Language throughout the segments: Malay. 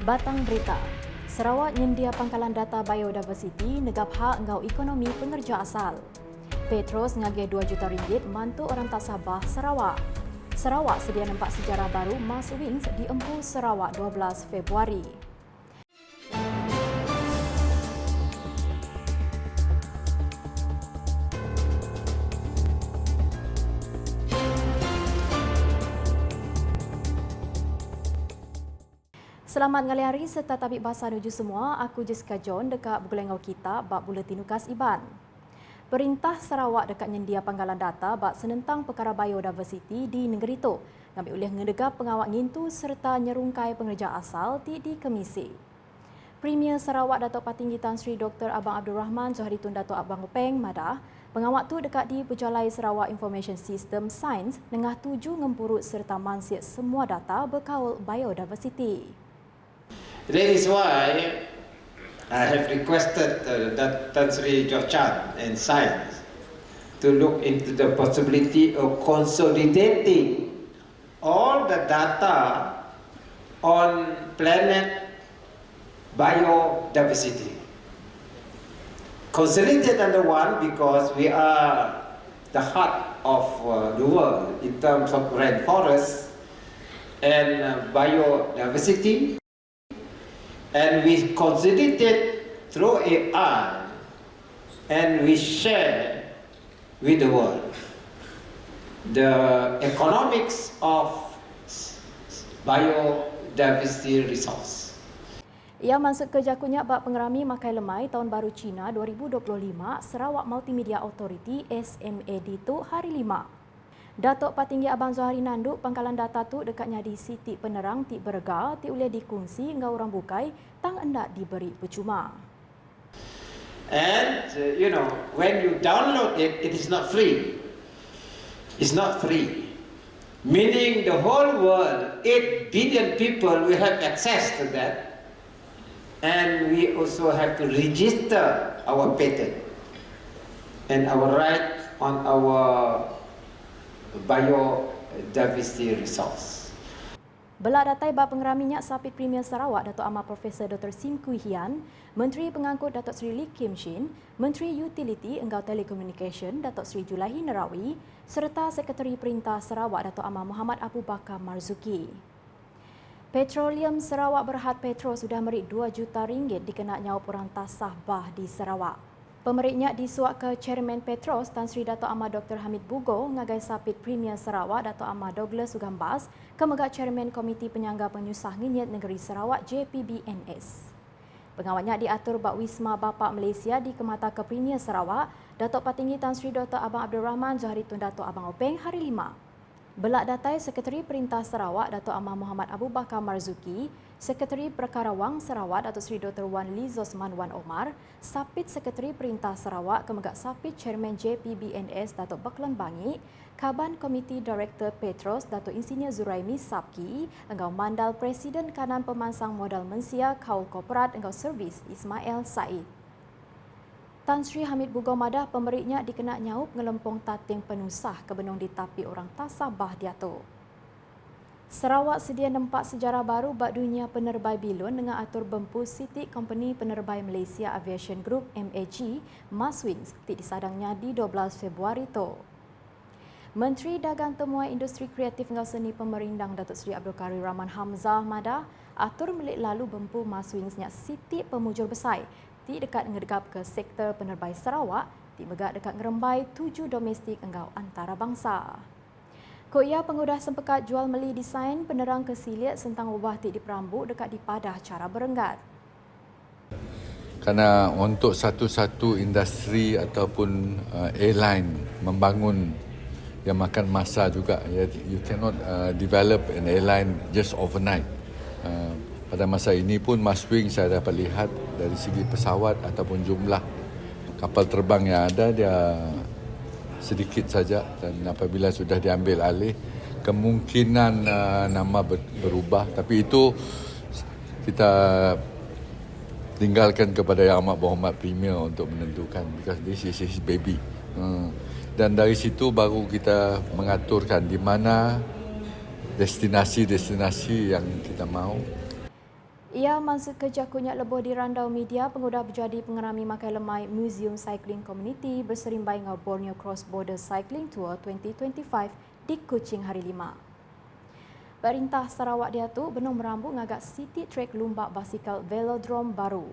Batang berita. Sarawak nyendia pangkalan data biodiversity negap hak engau ekonomi pengerja asal. Petros ngagih 2 juta ringgit mantu orang tak Sabah Sarawak. Sarawak sedia nampak sejarah baru Mars Wings di Empu Sarawak 12 Februari. Selamat ngali hari serta tabik bahasa nuju semua. Aku Jessica John dekat Bugulengau kita bab buletin Nukas Iban. Perintah Sarawak dekat nyendia panggalan data bab senentang perkara biodiversity di negeri itu. Ngambil oleh ngedegap pengawak ngintu serta nyerungkai pengerja asal di Kemisi. Premier Sarawak Datuk Patinggi Tan Sri Dr. Abang Abdul Rahman Johari Tun Datuk Abang Openg madah pengawak tu dekat di Pejalai Sarawak Information System Science nengah tuju ngempurut serta mansiat semua data berkaul biodiversity. That is why I have requested that Tan Sri Joh Chan and Science to look into the possibility of consolidating all the data on planet biodiversity. Consolidate under one because we are the heart of the world in terms of rainforest and biodiversity. And we consolidate through AI and we share with the world the economics of biodiversity resource. Ia masuk ke jakunya bab pengerami makai lemai tahun baru Cina 2025 Sarawak Multimedia Authority SMAD tu hari 5. Datuk Patinggi Abang Zohari Nanduk pangkalan data tu dekatnya di Siti Penerang Ti Berga ti boleh dikongsi ngau orang bukai tang endak diberi percuma. And when you download it, it is not free. It's not free. Meaning the whole world, 8 billion people will have access to that. And we also have to register our patent and our right on our biodiversity resource. Belak datai bab pengerami minyak sapit Premier Sarawak Datuk Amar Profesor Dr. Sim Kui Hian, Menteri Pengangkut Datuk Seri Lee Kim Shin, Menteri Utility Enggau Telekomunikasi Datuk Seri Julaihi Nerawi serta Sekretari Perintah Sarawak Datuk Amar Muhammad Abu Bakar Marzuki. Petroleum Sarawak Berhad Petro sudah merik 2 juta ringgit dikena nyawap orang tasah bah di Sarawak. Pemeriknya disuak ke Chairman Petros Tan Sri Datuk Amar Dr. Hamid Bugo ngagai sapit Premier Sarawak Datuk Amar Douglas Sugambas kemegak Chairman Komiti Penyangga Penyusah Nginyat Negeri Sarawak JPBNS. Pengawalnya diatur bak Wisma Bapak Malaysia di Kemata ke Premier Sarawak Datuk Patinggi Tan Sri Dr. Abang Abdul Rahman Johari Tun Datuk Abang Openg hari 5. Belak datai Sekretari Perintah Sarawak Datuk Amar Muhammad Abu Bakar Marzuki, Sekretari Perkara Wang Sarawak Datuk Seri Dr. Wan Lee Zosman Wan Omar, Sapit Sekretari Perintah Sarawak kemegak Sapit Chairman JPBNS Datuk Baklan Bangit, Kaban Komiti Director Petros Datuk Insinyur Zuraimi Sabki, Enggau Mandal Presiden Kanan Pemansang Modal Mensia Kaul Korporat Enggau Servis Ismail Said. Tan Sri Hamid Bugo madah pemeriknya dikena nyaup ngelempong tating penusah kebenung ditapi orang tasabah dia tu. Sarawak sedia nampak sejarah baru bak dunia penerbai bilun dengan atur bempu City Company Penerbai Malaysia Aviation Group MAG Mars Wings ti disadangnya di 12 Februari tu. Menteri Dagang Temuan Industri Kreatif dan Seni Pemerindang Datuk Seri Abdul Karim Rahman Hamzah madah atur milik lalu bempu Mars Wingsnya City Pemujur Besai ti dekat ngedegap ke sektor penerbai Sarawak ti megak dekat ngerembai 7 domestik enggau antarabangsa. Ko ia pengudah sempekat jual beli desain penerang kesiliat sentang ubah ti diperambut dekat di padah cara berenggat. Kerana untuk satu-satu industri ataupun airline membangun yang makan masa juga, you cannot develop an airline just overnight. Pada masa ini pun Mars Wings saya dapat lihat dari segi pesawat ataupun jumlah kapal terbang yang ada dia sedikit saja, dan apabila sudah diambil alih kemungkinan nama berubah, tapi itu kita tinggalkan kepada Yang Amat Berhormat Premier untuk menentukan, because this is his baby. Dan dari situ baru kita mengaturkan di mana destinasi-destinasi yang kita mahu. Ia maksud kerja kunyak lebuh di randau media pengudah berjadi pengerami makai lemai Museum Cycling Community berserimbai dengan Borneo Cross Border Cycling Tour 2025 di Kuching hari 5. Perintah Sarawak Diatuk benung merambut ngagak City Track Lumbak Basikal Velodrome baru.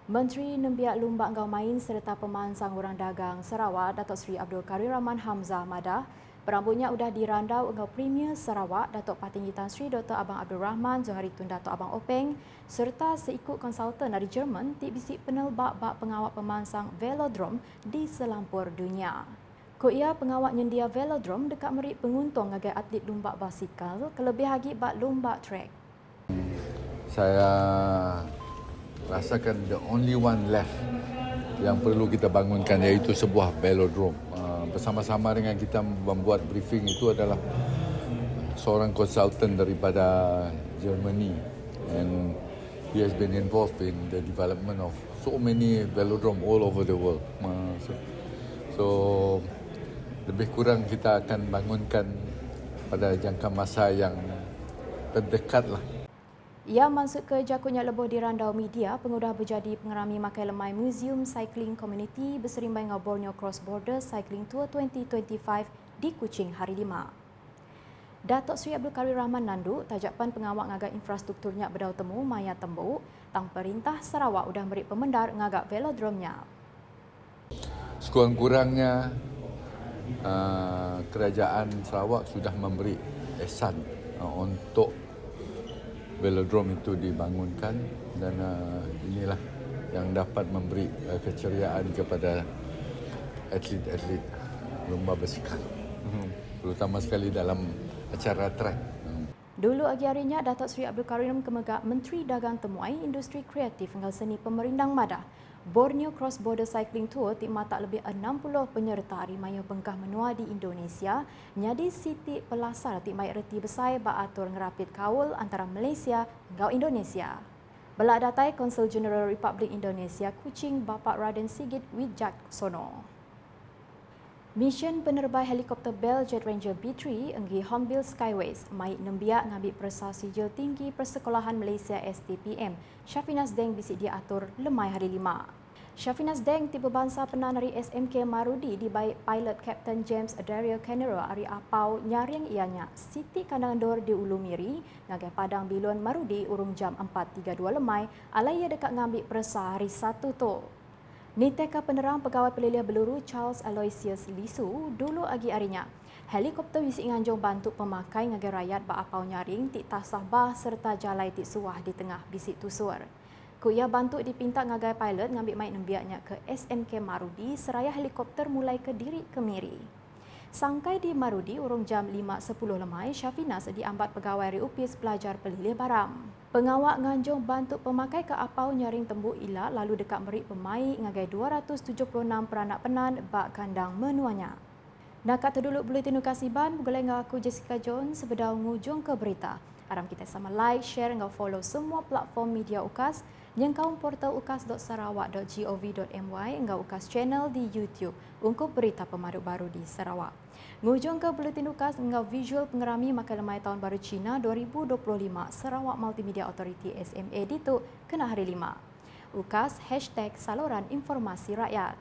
Menteri Nembiak Lumbak Ngau Main serta Pemansang Orang Dagang Sarawak Datuk Seri Abdul Karir Rahman Hamzah Madah perambutnya sudah dirandau Engau Premier Sarawak Datuk Patinggi Tan Sri Dr. Abang Abdul Rahman Johari Tun Datuk Abang Openg serta seikut konsultan dari Jerman ti bisik penelbak bak pengawal pemansang velodrome di selampur dunia. Ko ia pengawal nyendia velodrome dekat merik penguntung ngagai atlet lumbak basikal kelebih lagi bak lumbak track. Saya rasakan the only one left yang perlu kita bangunkan iaitu sebuah velodrome. Bersama-sama dengan kita membuat briefing itu adalah seorang konsultan daripada Germany, and he has been involved in the development of so many velodrome all over the world. So lebih kurang kita akan bangunkan pada jangka masa yang terdekat lah. Ia maksud kerja kunyak lebuh di randau media pengudah berjadi pengerami makai lemai Museum Cycling Community berserimbai dengan Borneo Cross Border Cycling Tour 2025 di Kuching hari 5. Datuk Seri Abdul Karir Rahman Nandu tajapan pengawal ngagak infrastrukturnya berdau temu maya tembuk tang perintah Sarawak udah beri pemendar ngagak velodromnya. Sekurang-kurangnya kerajaan Sarawak sudah memberi ihsan untuk velodrome itu dibangunkan, dan inilah yang dapat memberi keceriaan kepada atlet-atlet lomba basikal, terutama sekali dalam acara track. Dulu agi harinya Datuk Seri Abdul Karim Kemegak Menteri Dagang Temuai Industri Kreatif hingga seni pemerindang madah Borneo Cross Border Cycling Tour tikmat tak lebih 60 penyerta rimaya bengkah menua di Indonesia nyadi siti pelasar tikmai reti besar baatur ngerapit kaul antara Malaysia hingga Indonesia. Belak datai Konsul Jeneral Republik Indonesia Kuching Bapak Raden Sigit Wijaksono. Misyen penerbai helikopter Bell Jet Ranger B3 enggi Hornbill Skyways mai nembiak ngambil prestasi jil tinggi Persekolahan Malaysia STPM. Syafinas Deng bisik dia atur lemai hari 5. Syafinas Deng tiba bangsa penan dari SMK Marudi di baik pilot Captain James Dario Canero hari apau nyaring ianya Siti Kandangan Dor di Ulu Miri ngagai Padang Bilun Marudi urung jam 4.32 lemai alai ia dekat ngambil presa hari 1 tu. Niteka penerang pegawai peliliah Beluru Charles Aloysius Lisu dulu agi arinya. Helikopter bisik nganjung bantu pemakai ngagai rakyat ba apau nyaring tik tasah bah serta jalai tik suah di tengah bisik tusur. Ku ia bantu dipinta ngagai pilot ngambil mai nembiaknya ke SMK Marudi seraya helikopter mulai ke Diri ke Miri. Sangkai di Marudi urung jam 5.10 lemai Syafinas diambat pegawai Riupis pelajar pelilih baram. Pengawak nganjung bantu pemakai ke apau nyaring tembuk ila lalu dekat merik pemai ngagai 276 peranak penan bak kandang menuanya. Nakat terduluk buletin Ukasiban bergulai dengan aku Jessica Jones sebedau ngujung ke berita. Aram kita sama like, share dan follow semua platform media UKAS, nyengkau portal ukas.sarawak.gov.my hingga UKAS channel di YouTube untuk berita pemaduk baru di Sarawak. Ngujung ke buletin UKAS hingga visual pengerami makan lemai tahun baru Cina 2025 Sarawak Multimedia Authority SMA dituk kena hari 5. UKAS #saluran informasi rakyat.